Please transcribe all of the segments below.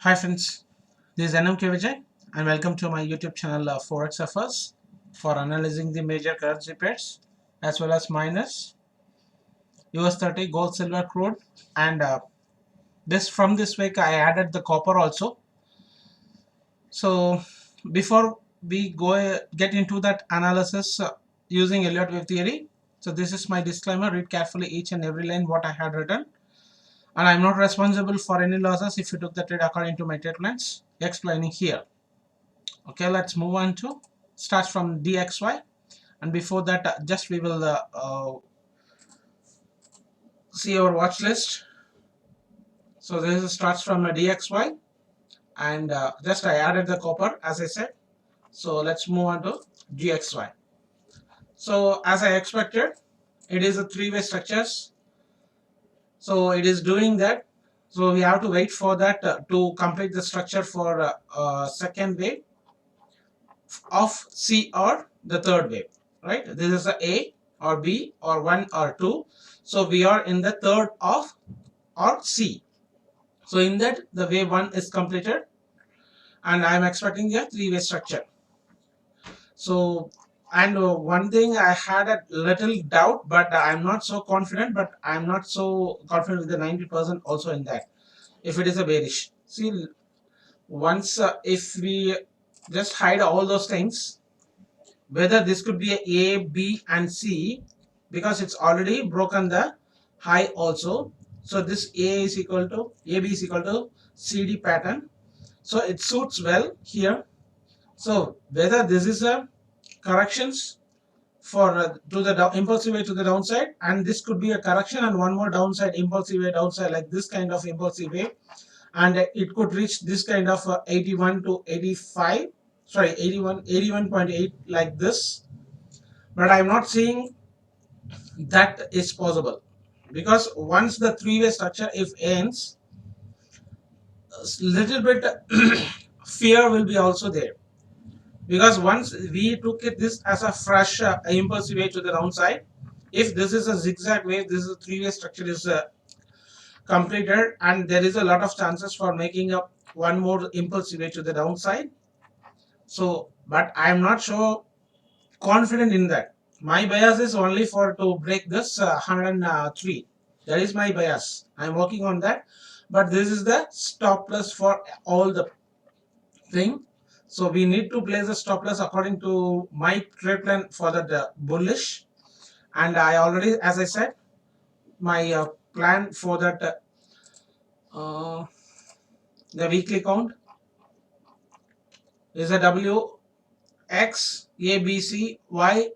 Hi friends, this is NMK Vijay and welcome to my YouTube channel Forex Affairs for analyzing the major currency pairs as well as miners, US 30, gold, silver, crude, and this week I added the copper also. So before we get into that analysis using Elliott wave theory, so this is my disclaimer. Read carefully each and every line what I had written, and I'm not responsible for any losses if you took the trade according to my trade plans explaining here. Okay, let's move on to starts from DXY, and before that just we will see our watch list. So this starts from a DXY, and just I added the copper as I said. So let's move on to GXY. So as I expected, it is a three-way structures, so it is doing that. So we have to wait for that to complete the structure for second wave of C or the third wave, right? This is a or B or 1 or 2. So we are in the third of or C. So in that the wave 1 is completed and I am expecting a three-way structure. So and one thing I had a little doubt, but I'm not so confident, but I'm not so confident with the 90% also in that. If it is a bearish, see once if we just hide all those things, whether this could be a B and C, because it's already broken the high also. So this A is equal to AB is equal to CD pattern, so it suits well here. So whether this is a corrections for to the impulsive way to the downside, and this could be a correction and one more downside, impulsive way downside, like this kind of impulsive way, and it could reach this kind of 81 to 85, sorry 81.8 like this, but I'm not seeing that is possible, because once the three-way structure if ends, little bit fear will be also there, because once we took this as a fresh impulsive way to the downside, if this is a zigzag wave, this is a three-way structure is completed, and there is a lot of chances for making up one more impulsive way to the downside. So but I am not so confident in that. My bias is only for to break this 103. That is my bias. I am working on that, but this is the stop loss for all the thing. So we need to place a stop loss according to my trade plan for the bullish, and I already, as I said, my plan for that the weekly count is a W X A B C Y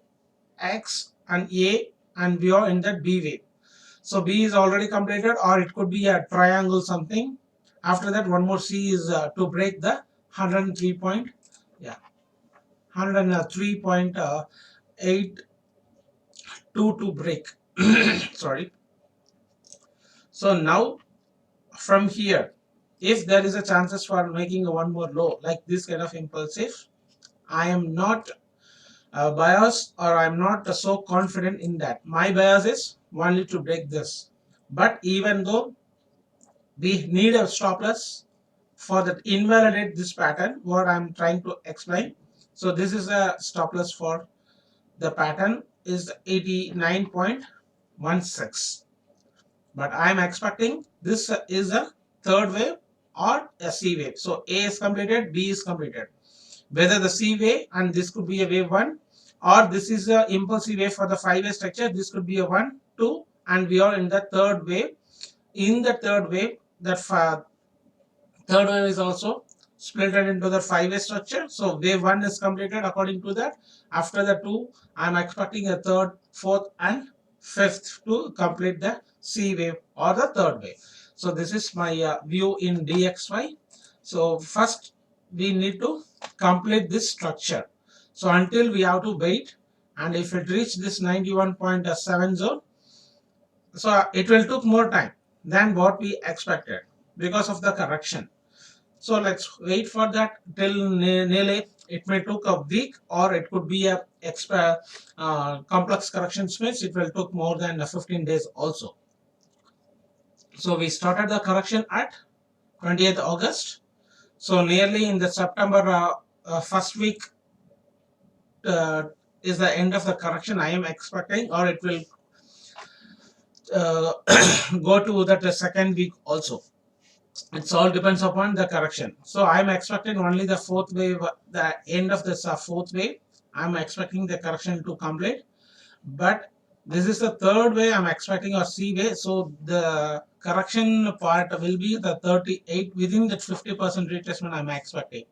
X and A, and we are in that B wave. So B is already completed, or it could be a triangle something. After that, one more C is to break the 103 point, yeah, 103.82 to break. Sorry. So now from here, if there is a chances for making a one more low like this kind of impulsive, I am not biased, or I'm not so confident in that. My bias is only to break this, but even though we need a stop loss for that invalidate this pattern what I'm trying to explain. So this is a stop loss for the pattern is 89.16, but I'm expecting this is a third wave or a C wave. So A is completed, B is completed, whether the C wave, and this could be a wave 1, or this is a impulsive wave for the 5-way structure, this could be a 1 2, and we are in the third wave. In the third wave, that third wave is also split into the 5-way structure. So wave 1 is completed according to that. After the 2, I am expecting a third, fourth and fifth to complete the C wave or the third wave. So this is my view in DXY. So first we need to complete this structure. So until we have to wait, and if it reach this 91.7 zone, so it will took more time than what we expected because of the correction. So let's wait for that till nearly, it may took a week, or it could be a extra complex correction space. It will took more than 15 days also. So we started the correction at 20th August, So nearly in the September first week is the end of the correction I am expecting, or it will go to that second week also. It's all depends upon the correction. So I'm expecting only the fourth wave, the end of this fourth wave. I'm expecting the correction to complete, but this is the third wave I'm expecting, or C wave. So the correction part will be the 38 within that 50% retracement I'm expecting.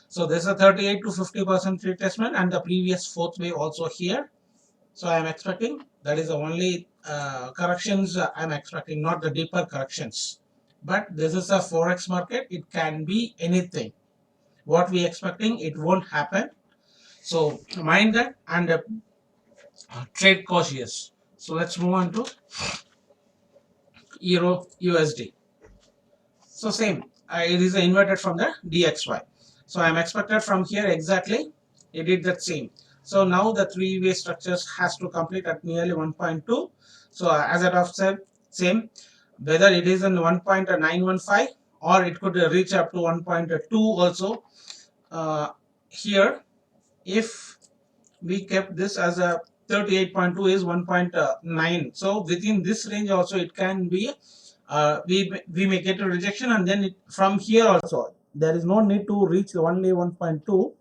So there's a 38 to 50% retracement, and the previous fourth wave also here. So I'm expecting that is the only corrections I'm expecting, not the deeper corrections. But this is a forex market. It can be anything. What we expecting, it won't happen. So mind that and trade cautious. So let's move on to Euro USD. So same, it is inverted from the DXY. So I'm expected from here exactly. It did that same. So now the three-way structures has to complete at nearly 1.2. So as I have said, same, whether it is in 1.915 or it could reach up to 1.2 also. Here, if we kept this as a 38.2 is 1.9, so within this range also it can be we may get a rejection, and then from here also there is no need to reach only 1.2,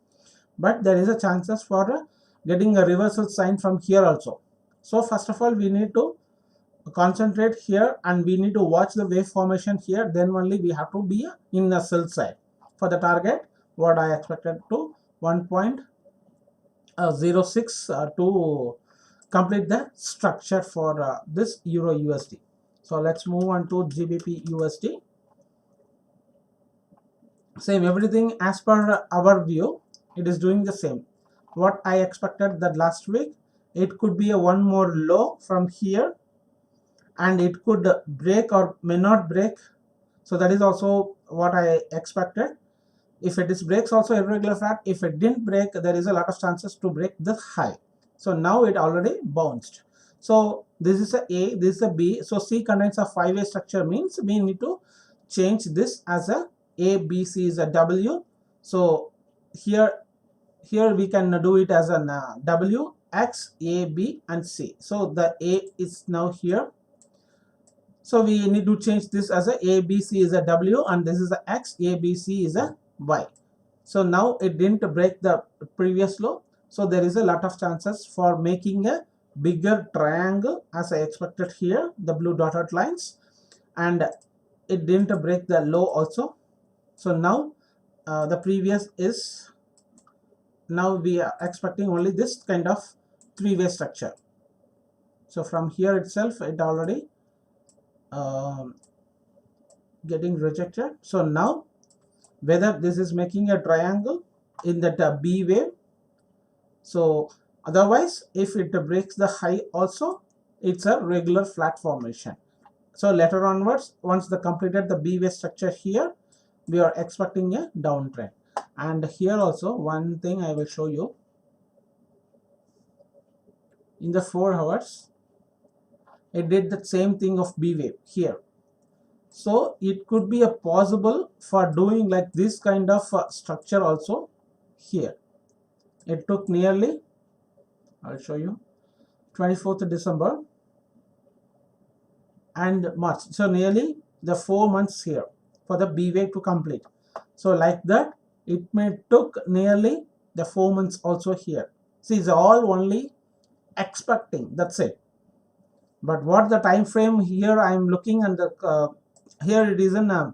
but there is a chances for getting a reversal sign from here also. So first of all we need to concentrate here, and we need to watch the wave formation here. Then only we have to be in the sell side for the target. What I expected to 1.06 to complete the structure for this Euro USD. So let's move on to GBP USD. Same, everything as per our view, it is doing the same. What I expected that last week, it could be a one more low from here, and it could break or may not break. So that is also what I expected. If it is breaks also irregular flat, if it didn't break, there is a lot of chances to break the high. So now it already bounced. So this is a A, this is a B. So C contains a five-way structure, means we need to change this as a B, C is a W. So here we can do it as a W, X, A, B and C. So the A is now here. So we need to change this as a B, C is a W, and this is a X, A, B, C is a Y. So now it didn't break the previous low. So there is a lot of chances for making a bigger triangle as I expected here, the blue dotted lines, and it didn't break the low also. So now the previous is, now we are expecting only this kind of three-way structure. So from here itself it already getting rejected. So now whether this is making a triangle in that B wave. So otherwise if it breaks the high also, it's a regular flat formation. So later onwards, once the completed the B wave structure here, we are expecting a downtrend. And here also one thing I will show you. In the 4 hours, it did the same thing of B wave here. So it could be a possible for doing like this kind of structure also here. It took nearly, I'll show you, 24th December and March. So nearly the 4 months here for the B wave to complete. So like that, it may took nearly the 4 months also here. See, it's all only expecting, that's it. But what the time frame here I am looking, and the here it is in a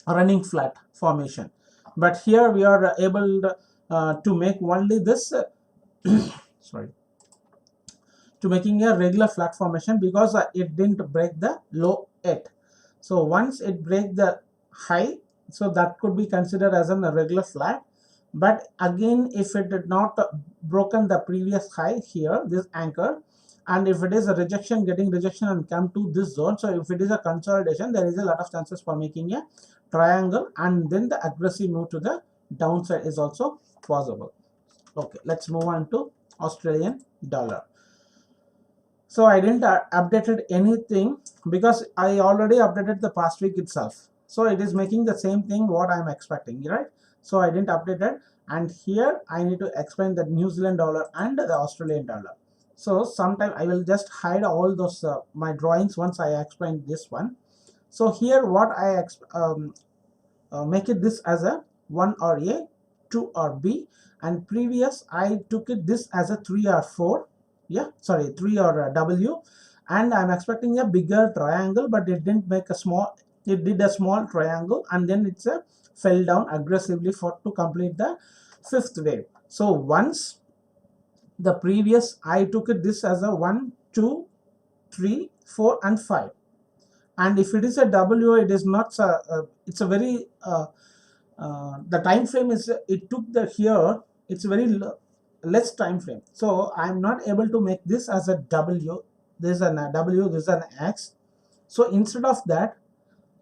running flat formation, but here we are able to make only this sorry, to making a regular flat formation, because it didn't break the low yet. So once it break the high, so that could be considered as a regular flat. But again, if it did not broken the previous high here, this anchor, and if it is a rejection, getting rejection and come to this zone, so if it is a consolidation, there is a lot of chances for making a triangle, and then the aggressive move to the downside is also possible. Okay, let's move on to Australian dollar. So I didn't updated anything because I already updated the past week itself. So it is making the same thing what I am expecting, right? So I didn't update it, and here I need to explain the New Zealand dollar and the Australian dollar. So sometime I will just hide all those my drawings once I explain this one. So here what I make it this as a 1 or A, 2 or B, and previous I took it this as a 3 or 4, yeah, sorry, 3 or a W, and I'm expecting a bigger triangle, but it didn't make a small, it did a small triangle, and then it's a fell down aggressively for to complete the fifth wave. So once the previous I took it this as a 1, 2, 3, 4 and 5, and if it is a W, it is not it's a very the time frame is, it took the here, it's very less time frame, so I'm not able to make this as a W. This is a W, this is an X. So instead of that,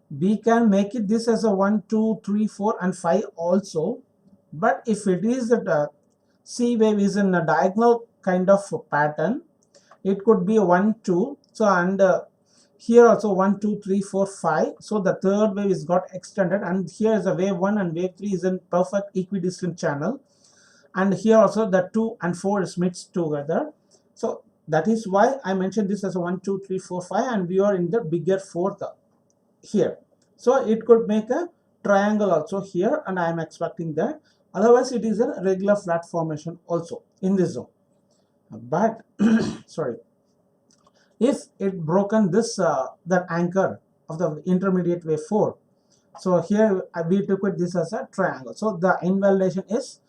we can make it this as a 1, 2, 3, 4 and 5 also. But if it is that C wave is in a diagonal kind of pattern, it could be a 1, 2. So and here also 1, 2, 3, 4, 5. So the third wave is got extended, and here is a wave 1 and wave 3 is in perfect equidistant channel, and here also the 2 and 4 is mixed together. So that is why I mentioned this as a 1, 2, 3, 4, 5, and we are in the bigger fourth here. So it could make a triangle also here, and I am expecting that. Otherwise it is a regular flat formation also in this zone. But sorry, if it broken this that anchor of the intermediate wave 4, so here we took it this as a triangle. So the invalidation is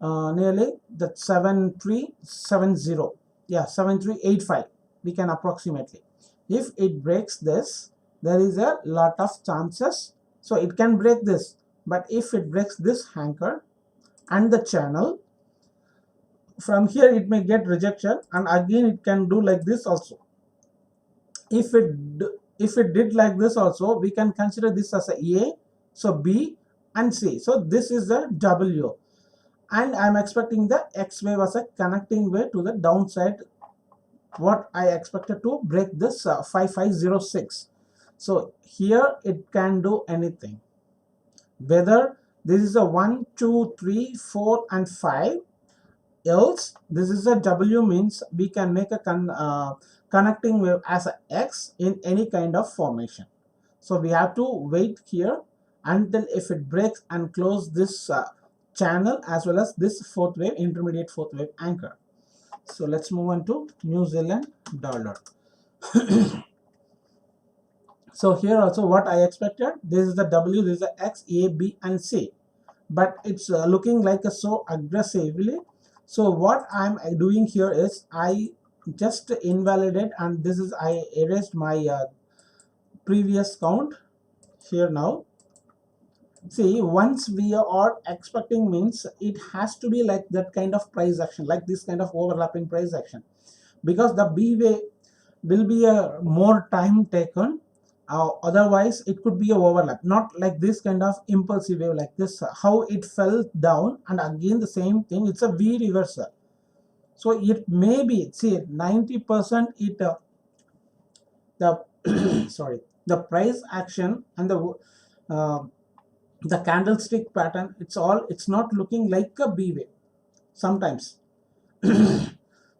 nearly the 7370, yeah, 7385 we can approximately. If it breaks this, there is a lot of chances, so it can break this, but if it breaks this anchor and the channel, from here it may get rejection, and again it can do like this also. If it did like this also, we can consider this as a, so B and C. So this is the W, and I'm expecting the X wave as a connecting wave to the downside, what I expected to break this 5506. So here it can do anything, whether this is a 1, 2, 3, 4 and 5, else this is a W, means we can make a connecting wave as a X in any kind of formation. So we have to wait here until if it breaks and close this channel as well as this fourth wave, intermediate fourth wave anchor. So let's move on to New Zealand dollar. So here also what I expected, this is the W, this is the X, A, B and C, but it's looking like a so aggressively. So what I'm doing here is I just invalidate, and this is I erased my previous count here. Now see, once we are expecting, means it has to be like that kind of price action, like this kind of overlapping price action, because the B wave will be a more time taken. Otherwise it could be a overlap, not like this kind of impulsive wave like this, how it fell down, and again the same thing, it's a V reversal. So it may be, see, 90% it the sorry, the price action and the candlestick pattern, it's not looking like a B wave sometimes.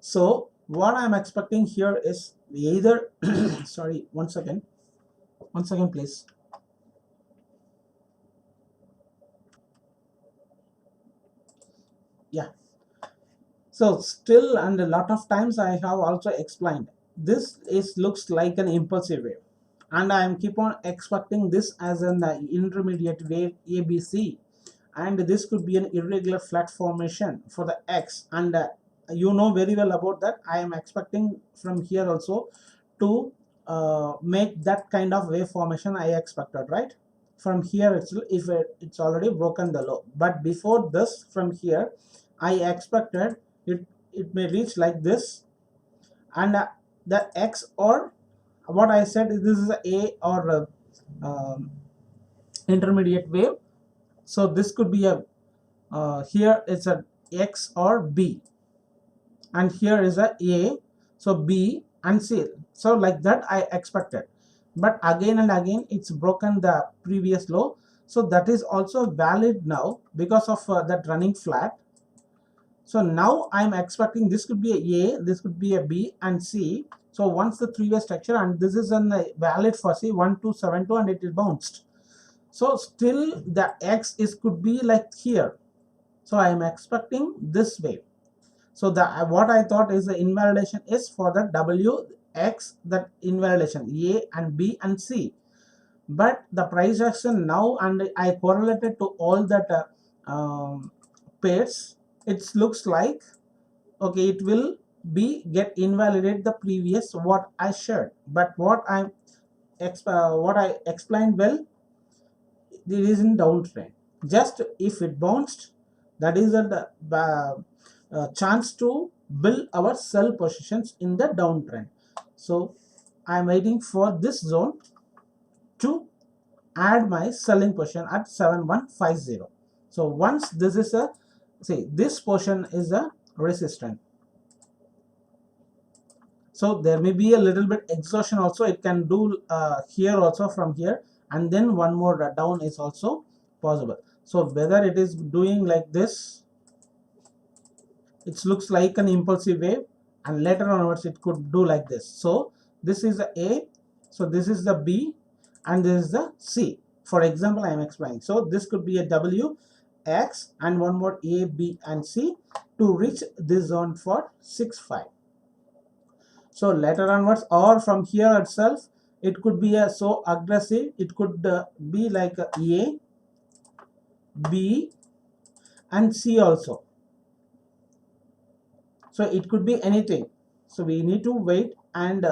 So what I'm expecting here is either sorry, one second please. Yeah, so still, and a lot of times I have also explained, this is looks like an impulsive wave, and I am keep on expecting this as an intermediate wave ABC, and this could be an irregular flat formation for the X, and you know very well about that. I am expecting from here also to make that kind of wave formation I expected, right? From here it's already broken the low, but before this, from here I expected it may reach like this, and the X, or what I said is this is A or intermediate wave. So this could be a here it's a X or B, and here is a, so B and C. So like that I expected, but again and again it's broken the previous low. So that is also valid now because of that running flat. So now I'm expecting this could be a this could be a B and C. So once the three-way structure, and this is a valid for C 1272 and it is bounced. So still the X is could be like here. So I am expecting this way. So the what I thought is the invalidation is for the W X, that invalidation A and B and C. But the price action now, and I correlated to all that pairs, it looks like okay, it will be get invalidate the previous what I shared. But what I explained well, it is in downtrend. Just if it bounced, that is a chance to build our sell positions in the downtrend. So I am waiting for this zone to add my selling position at 7150. So once this is a, see, this portion is a resistance. So there may be a little bit exhaustion also, it can do here also from here, and then one more down is also possible. So whether it is doing like this, it looks like an impulsive wave, and later onwards it could do like this. So this is the A, so this is the B, and this is the C. For example, I am explaining. So this could be a W, X, and one more A, B, and C to reach this zone for 6.5. So later onwards, or from here itself, it could be a so aggressive, it could be like A, B, and C also. So it could be anything. So we need to wait and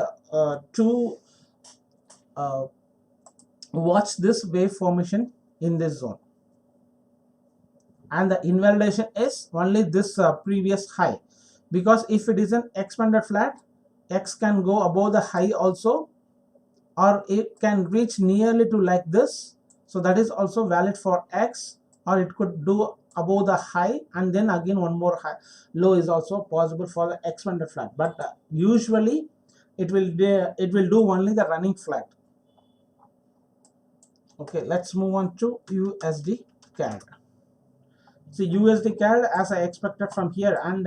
to watch this wave formation in this zone. And the invalidation is only this previous high, because if it is an expanded flat, X can go above the high also, or it can reach nearly to like this. So that is also valid for X, or it could do above the high, and then again one more high low is also possible for the expanded flat. But usually it will do only the running flat. Okay, let's move on to USD Cad. See, USD Cad, as I expected from here, and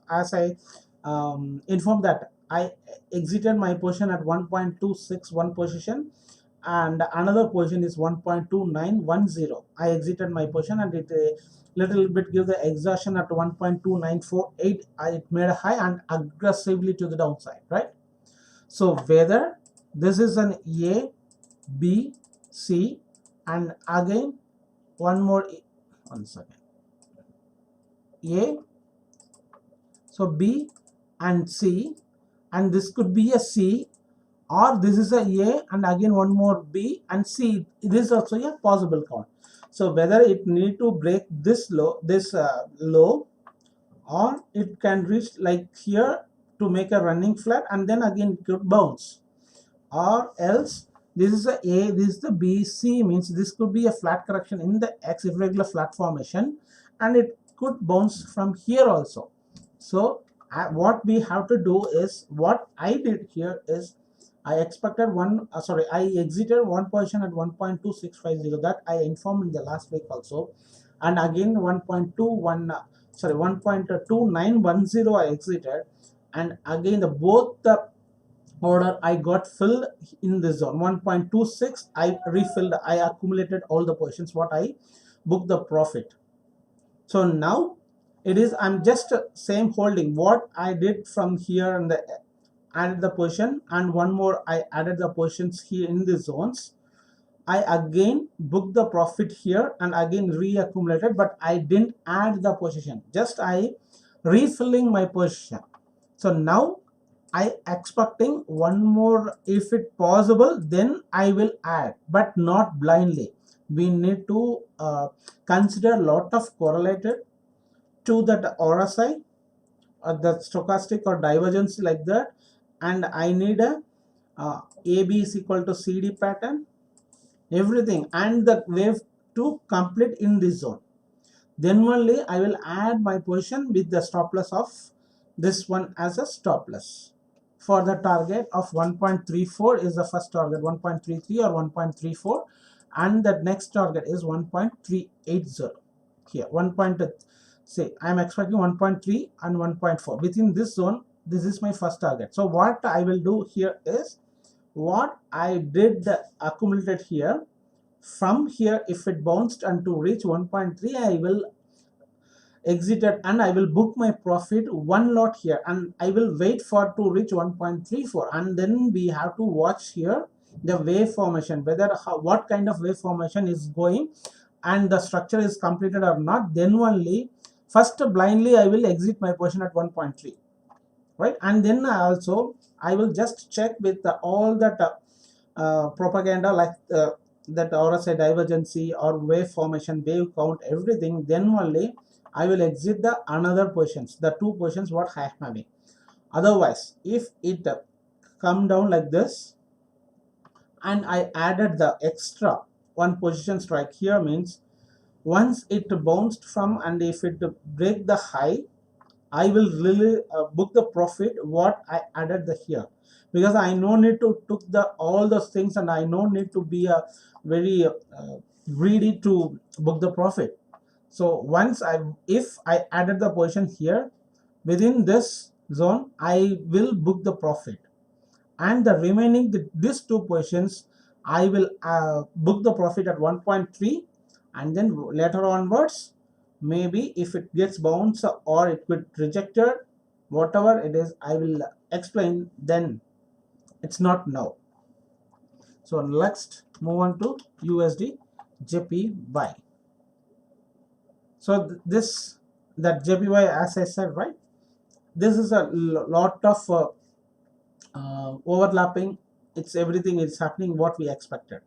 as I informed that I exited my position at 1.261 position, and another position is 1.2910. I exited my position, and it little bit give the exhaustion at 1.2948. It made a high and aggressively to the downside, right? So whether this is an A, B, C, and again one more, one second, A, so B and C, and this could be a C, or this is a A and again one more B and C. This is also a possible count. So whether it need to break this low, low, or it can reach like here to make a running flat, and then again it could bounce, or else this is a this is the B, C, means this could be a flat correction in the X irregular flat formation, and it could bounce from here also. So what we have to do is, what I did here is I expected I exited one position at 1.2650, that I informed in the last week also, and again 1.2910 I exited, and again both the order I got filled in this zone 1.26. I refilled, I accumulated all the positions what I booked the profit. So now it is, I'm just same holding what I did from here, and the added the position, and one more I added the positions here in the zones. I again booked the profit here and again reaccumulated, but I didn't add the position, just I refilling my position. So now I expecting one more, if it possible then I will add, but not blindly. We need to consider a lot of correlated to that RSI or the stochastic or divergence like that, and I need a AB is equal to CD pattern, everything, and the wave to complete in this zone. Then only I will add my position with the stop loss of this one as a stop loss. for the target of 1.34 is the first target, 1.33 or 1.34, and the next target is 1.380 here. Say I am expecting 1.3 and 1.4 within this zone. This is my first target. So what I will do here is, what I did accumulated here, from here if it bounced and to reach 1.3, I will exited and I will book my profit one lot here, and I will wait for to reach 1.34, and then we have to watch here the wave formation, whether what kind of wave formation is going and the structure is completed or not. Then only first blindly I will exit my position at 1.3, right? And then I will just check with all that propaganda, like that RSI divergency or wave formation, wave count, everything. Then only I will exit the another positions, the two positions what I am having. Otherwise, if it come down like this and I added the extra one position strike here, means once it bounced from, and if it break the high, I will really book the profit what I added the here, because I no need to took the all those things, and I no need to be a very greedy to book the profit. So once if I added the position here within this zone, I will book the profit, and the remaining these two positions I will book the profit at 1.3, and then later onwards, maybe if it gets bounced or it get rejected, whatever it is, I will explain then. It's not now. So let's move on to USD Jpy. So that Jpy, as I said, right, this is a lot of overlapping. It's everything is happening what we expected.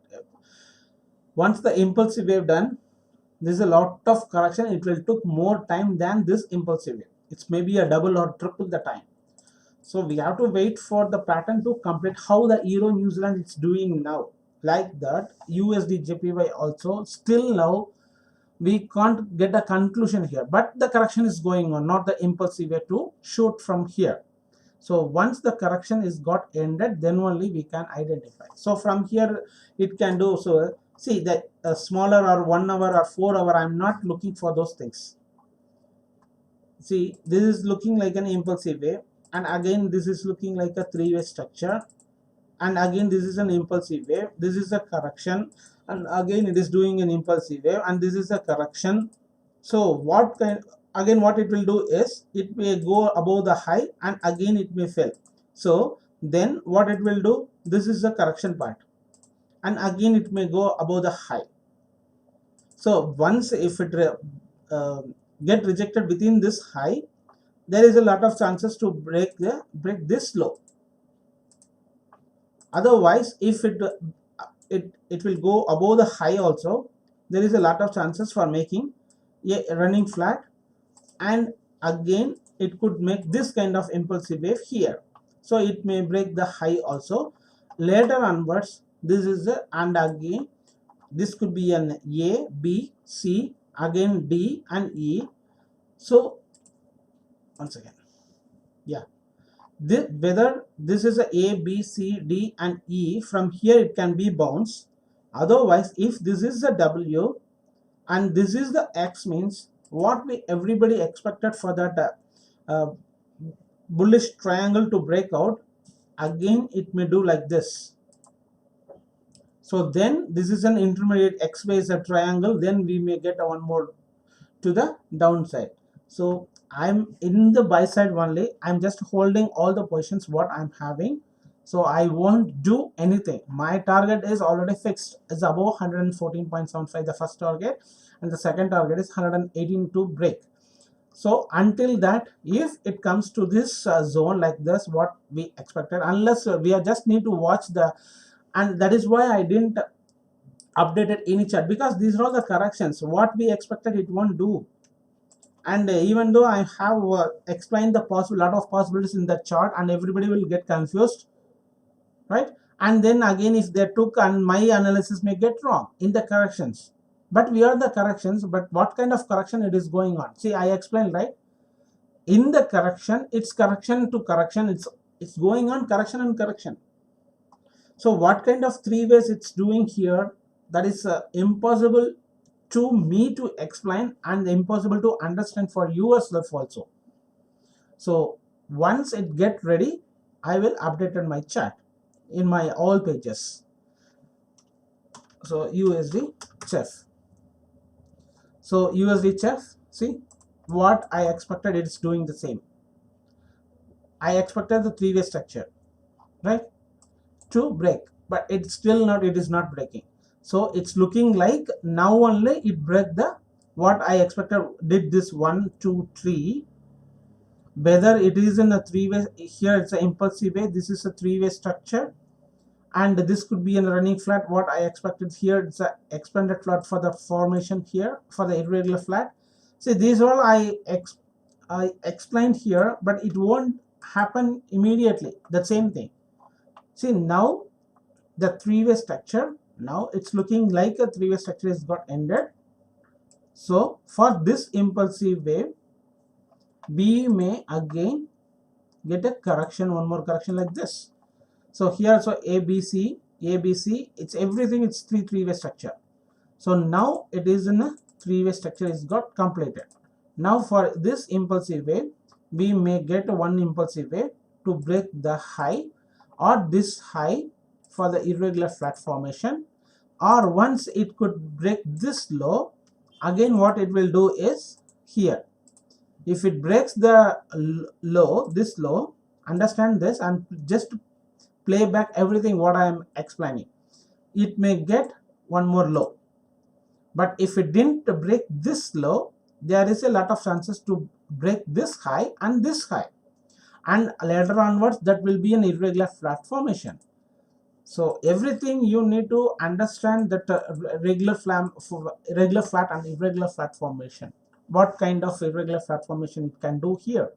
Once the impulsive wave done, this is a lot of correction. It will took more time than this impulsive wave. It's maybe a double or triple the time. So we have to wait for the pattern to complete. How the Euro New Zealand is doing now, like that USD Jpy also, still now we can't get a conclusion here, but the correction is going on, not the impulsive way to shoot from here. So once the correction is got ended, then only we can identify. So from here it can do. So see that smaller or 1 hour or 4 hour, I'm not looking for those things. See, this is looking like an impulsive wave, and again this is looking like a three-way structure, and again this is an impulsive wave. This is a correction, and again it is doing an impulsive wave, and this is a correction. So what it will do is, it may go above the high and again it may fail. So then what it will do, this is the correction part, and again it may go above the high. So once if it get rejected within this high, there is a lot of chances to break this low. Otherwise, if it will go above the high also, there is a lot of chances for making a running flat, and again it could make this kind of impulsive wave here. So it may break the high also. Later onwards, this is the, and again this could be an A, B, C, again D and E. So once again, yeah, whether this is a B, C, D and E, from here it can be bounced. Otherwise, if this is the W and this is the X, means what everybody expected for that bullish triangle to break out, again it may do like this. So then this is an intermediate X is a triangle, then we may get one more to the downside. So I'm in the buy side only. I'm just holding all the positions what I'm having. So I won't do anything. My target is already fixed. It's above 114.75 the first target, and the second target is 118 to break. So until that, if it comes to this zone like this, what we expected, unless we just need to watch the, and that is why I didn't update any chart, because these are all the corrections what we expected it won't do. And even though I have explained the lot of possibilities in the chart, and everybody will get confused, right? And then again, if they took, and my analysis may get wrong in the corrections, but we are the corrections. But what kind of correction it is going on? See, I explained, right? In the correction, it's correction to correction. It's it's going on correction and correction. So what kind of three ways it's doing here, that is impossible to me to explain and impossible to understand for you as well also. So once it get ready, I will update on my chart in my all pages. So USD Chef. So USD Chef, see what I expected, it's doing the same. I expected the three-way structure, right, to break, but it's still not, it is not breaking. So it's looking like now only it break the what I expected, did this 1 2 3. Whether it is in a three-way, here it's an impulsive way, this is a three-way structure, and this could be in a running flat. What I expected here, it's a expanded flat for the formation here for the irregular flat. See, these all I explained here, but it won't happen immediately, the same thing. See, now the three-way structure, now it's looking like a three-way structure is got ended. So for this impulsive wave, we may again get a correction, one more correction like this. So here, so ABC, it's everything, it's three-way structure. So now it is in a three-way structure, is got completed. Now for this impulsive wave, we may get one impulsive wave to break the high or this high for the irregular flat formation, or once it could break this low, again what it will do is here, if it breaks the low, this low, understand this and just play back everything what I am explaining, it may get one more low. But if it didn't break this low, there is a lot of chances to break this high and this high, and later onwards that will be an irregular flat formation. So everything you need to understand that regular flat and irregular flat formation, what kind of irregular flat formation it can do here.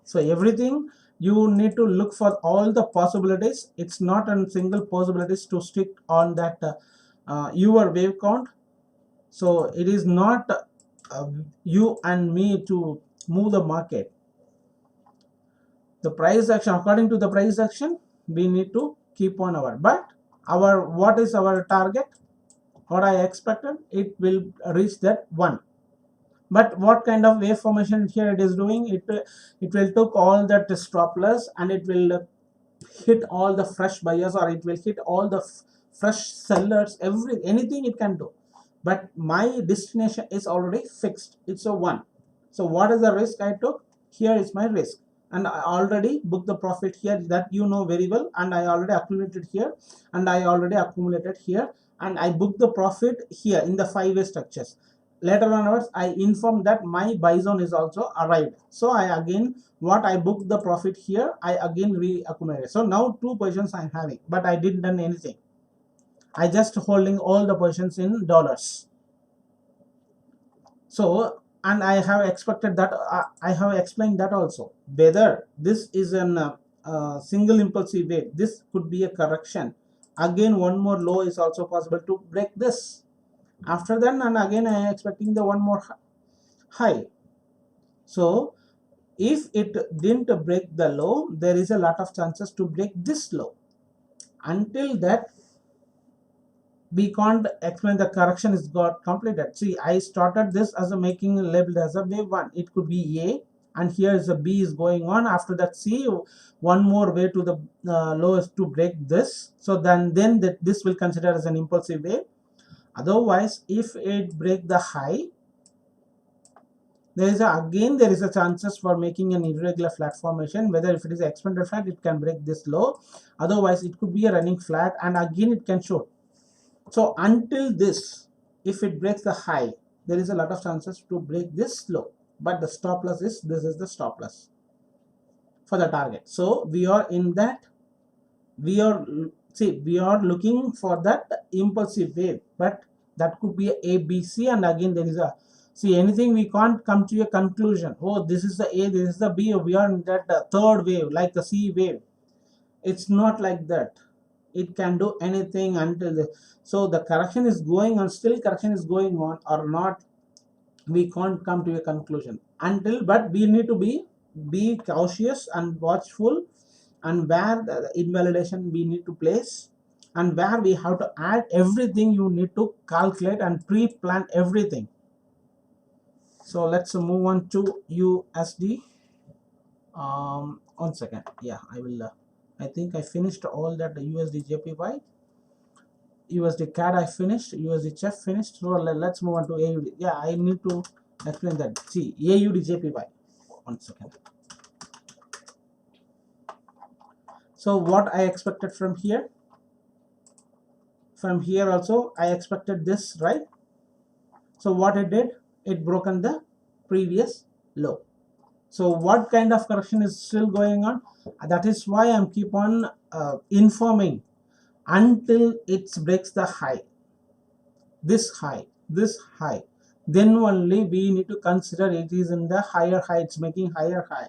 So everything you need to look for all the possibilities. It's not a single possibilities to stick on that your wave count. So it is not you and me to move the market. The price action, according to the price action, we need to keep on our, but our, what is our target, what I expected, it will reach that 1. But what kind of wave formation here it is doing, it will took all that stop loss and it will hit all the fresh buyers, or it will hit all the fresh sellers, anything it can do. But my destination is already fixed, it's a 1. So what is the risk I took? Here is my risk, and I already booked the profit here, that you know very well, and I already accumulated here, and I already accumulated here, and I booked the profit here in the 5-way structures. Later onwards, I informed that my buy zone is also arrived. So I again, what I booked the profit here, I again re-accumulated. So now 2 positions I am having, but I didn't done anything. I just holding all the positions in dollars. So, and I have expected that, I have explained that also, whether this is a single impulsive wave, this could be a correction. Again, one more low is also possible to break this. After that, and again I am expecting the one more high. So if it didn't break the low, there is a lot of chances to break this low. Until that, we can't explain the correction is got completed. See, I started this as a making labeled as a wave 1. It could be A, and here is a B is going on. After that, C, one more way to the lowest to break this. So then that this will consider as an impulsive wave. Otherwise, if it break the high, there is a chances for making an irregular flat formation. Whether if it is expanded flat, it can break this low. Otherwise, it could be a running flat, and again it can shoot. So until this, if it breaks the high, there is a lot of chances to break this low. But the stop loss is, this is the stop loss for the target. So we are in that, we are looking for that impulsive wave, but that could be a B, C, and again there is a, see, anything we can't come to a conclusion, oh this is the A, this is the B, we are in that third wave like the C wave. It's not like that. It can do anything until the, so the correction is going on, still correction is going on or not, we can't come to a conclusion until, but we need to be cautious and watchful and where the invalidation we need to place, and where we have to add everything. You need to calculate and pre-plan everything. So let's move on to USD. 1 second. Yeah, I will. I think I finished all that. USD Jpy, USD Cad I finished, USD Chef finished. So let's move on to AUD. Yeah, I need to explain that. See, AUD Jpy. 1 second. So what I expected from here also I expected this, right? So what it did, it broken the previous low. So what kind of correction is still going on? That is why I'm keep on informing until it breaks the high, this high, then only we need to consider it is in the higher high, it's making higher high.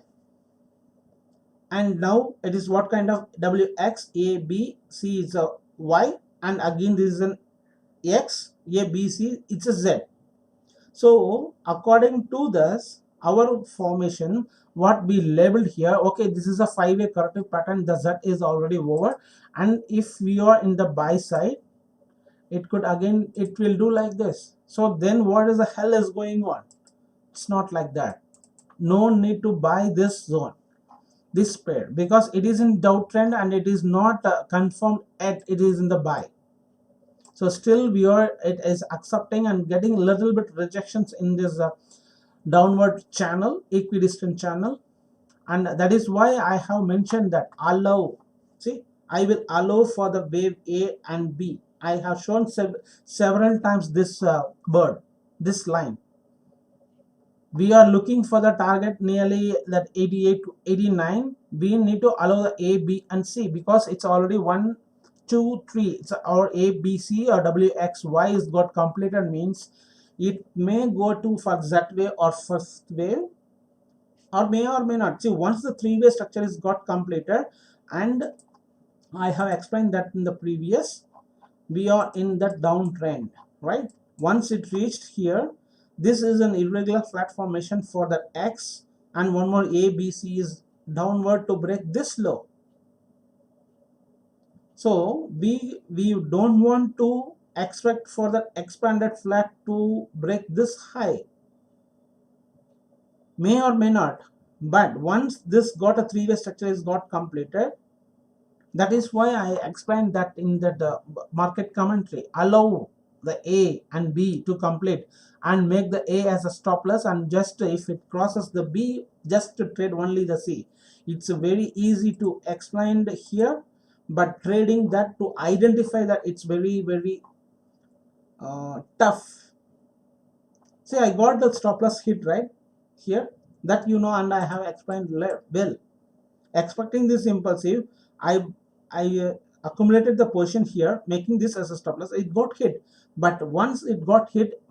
And now it is what kind of WX, A, B, C is a Y, and again this is an X, A, B, C, it's a Z. So according to this, our formation, what we labeled here, okay, this is a 5-way corrective pattern, the Z is already over, and if we are in the buy side, it could again, it will do like this. So then what is the hell is going on? It's not like that. No need to buy this zone, this pair, because it is in downtrend and it is not confirmed yet it is in the buy. So still we are, it is accepting and getting a little bit rejections in this downward channel, equidistant channel, and that is why I have mentioned that allow. See, I will allow for the wave A and B. I have shown several times this bird, this line. We are looking for the target nearly that 88 to 89. We need to allow the A, B, and C because it's already 1, 2, 3. It's our A, B, C or W, X, Y is got completed, means it may go to for Z wave or first wave, or may not. See, once the 3-way structure is got completed, and I have explained that in the previous, we are in the downtrend, right? Once it reached here, this is an irregular flat formation for the X, and one more A, B, C is downward to break this low. So we don't want to expect for the expanded flat to break this high. May or may not, but once this got a 3-way structure is got completed, that is why I explained that in the market commentary, allow the A and B to complete and make the A as a stop loss, and just if it crosses the B, just to trade only the C. It's very easy to explain here, but trading that to identify that, it's very tough. See, I got the stop loss hit right here, that you know, and I have explained well. Expecting this impulsive, I accumulated the position here, making this as a stop loss. It got hit, but once it got hit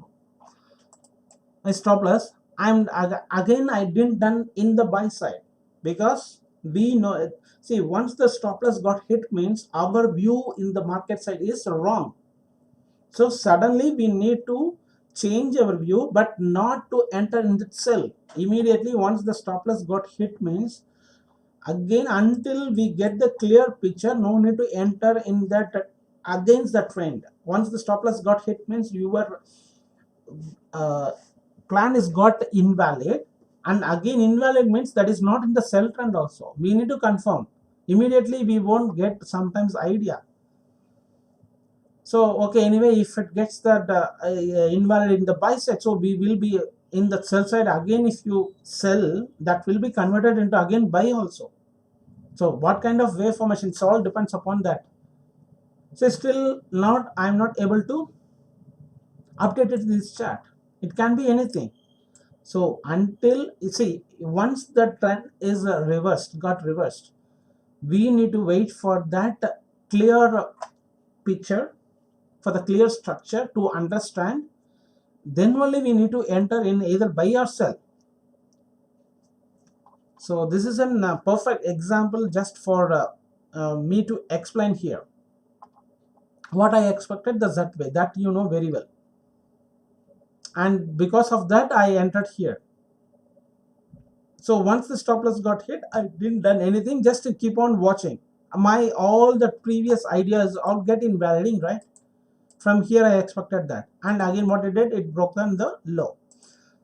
a stop loss, I'm again I didn't done in the buy side, because we know it. See, once the stop loss got hit, means our view in the market side is wrong. So suddenly we need to change our view, but not to enter in the sell immediately. Once the stop loss got hit, means again, until we get the clear picture, no need to enter in that against the trend. Once the stop loss got hit, means your plan is got invalid, and again invalid means that is not in the sell trend also. We need to confirm immediately. We won't get sometimes idea. So okay, anyway, if it gets that invalid in the buy side, so we will be in the sell side again. If you sell, that will be converted into again buy also. So what kind of wave formation, it all depends upon that. So still not, I'm not able to update it this chart. It can be anything. So until you see, once the trend is got reversed, we need to wait for that clear picture, for the clear structure to understand. Then only we need to enter in either buy or sell. So this is a perfect example just for me to explain here what I expected the Z way, that you know very well, and because of that I entered here. So once the stop loss got hit, I didn't done anything, just to keep on watching. My all the previous ideas all get invalidating, right? From here I expected that, and again what it did, it broke down the low.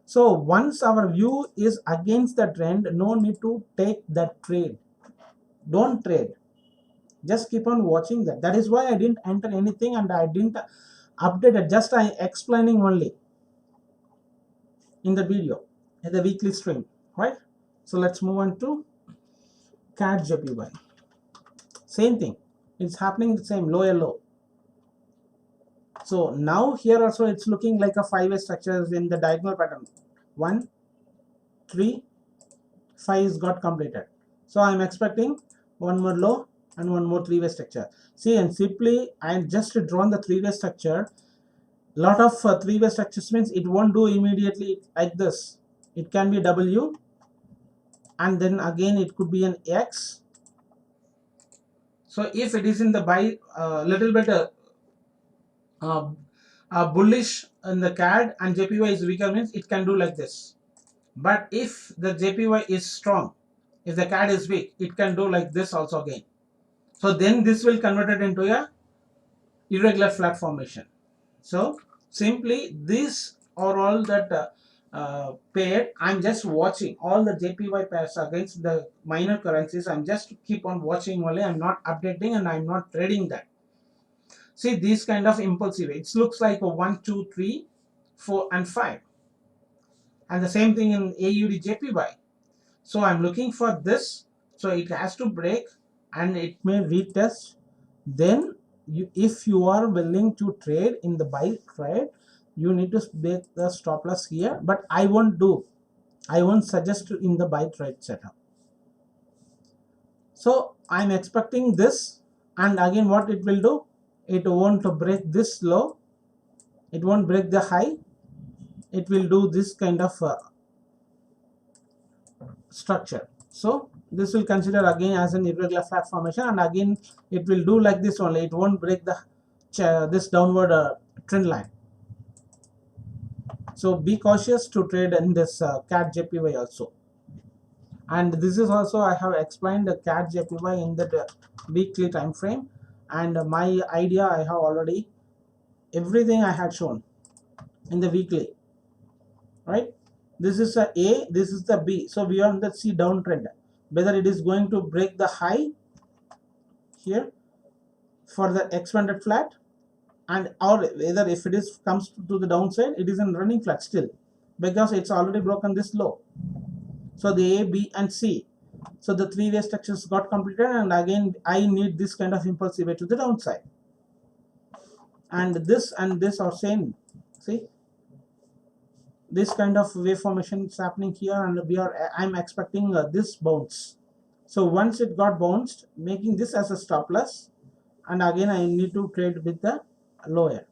So once our view is against the trend, no need to take that trade. Don't trade. Just keep on watching that. That is why I didn't enter anything and I didn't update it. Just I explaining only in the video, in the weekly stream, right? So let's move on to CAD Jpy. Same thing. It's happening the same, lower low. So now here also it's looking like a 5-way structure in the diagonal pattern. 1, 3, 5 is got completed. So I'm expecting one more low and one more 3-way structure. See, and simply I just drawn the 3-way structure. Lot of 3-way structures means it won't do immediately like this. It can be W, and then again it could be an X. So if it is in the buy little bit bullish in the CAD and JPY is weaker, means it can do like this. But if the JPY is strong, if the CAD is weak, it can do like this also again. So then this will convert it into a irregular flat formation. So simply these are all that pair. I'm just watching all the JPY pairs against the minor currencies. I'm just keep on watching only. I'm not updating and I'm not trading that. See, these kind of impulsive, it looks like a 1, 2, 3, 4 and 5, and the same thing in AUD JPY. So I'm looking for this. So it has to break and it may retest. Then if you are willing to trade in the buy trade, you need to make the stop loss here. But I won't suggest in the buy trade setup. So I'm expecting this, and again what it will do, it won't break this low, it won't break the high, it will do this kind of structure. So this will consider again as an irregular flat formation, and again it will do like this only. It won't break the this downward trend line. So be cautious to trade in this CAD JPY also. And this is also, I have explained the CAD JPY in the weekly time frame, and my idea I have already everything I had shown in the weekly, right? This is a A, this is the B. So we are on the C downtrend, whether it is going to break the high here for the expanded flat, and or whether if it is comes to the downside, it is in running flat still, because it's already broken this low. So the A, B and C, so the 3-way structures got completed, and again I need this kind of impulsive way to the downside, and this are same. See, this kind of wave formation is happening here, and I'm expecting this bounce. So once it got bounced, making this as a stop loss, and again I need to trade with the lower.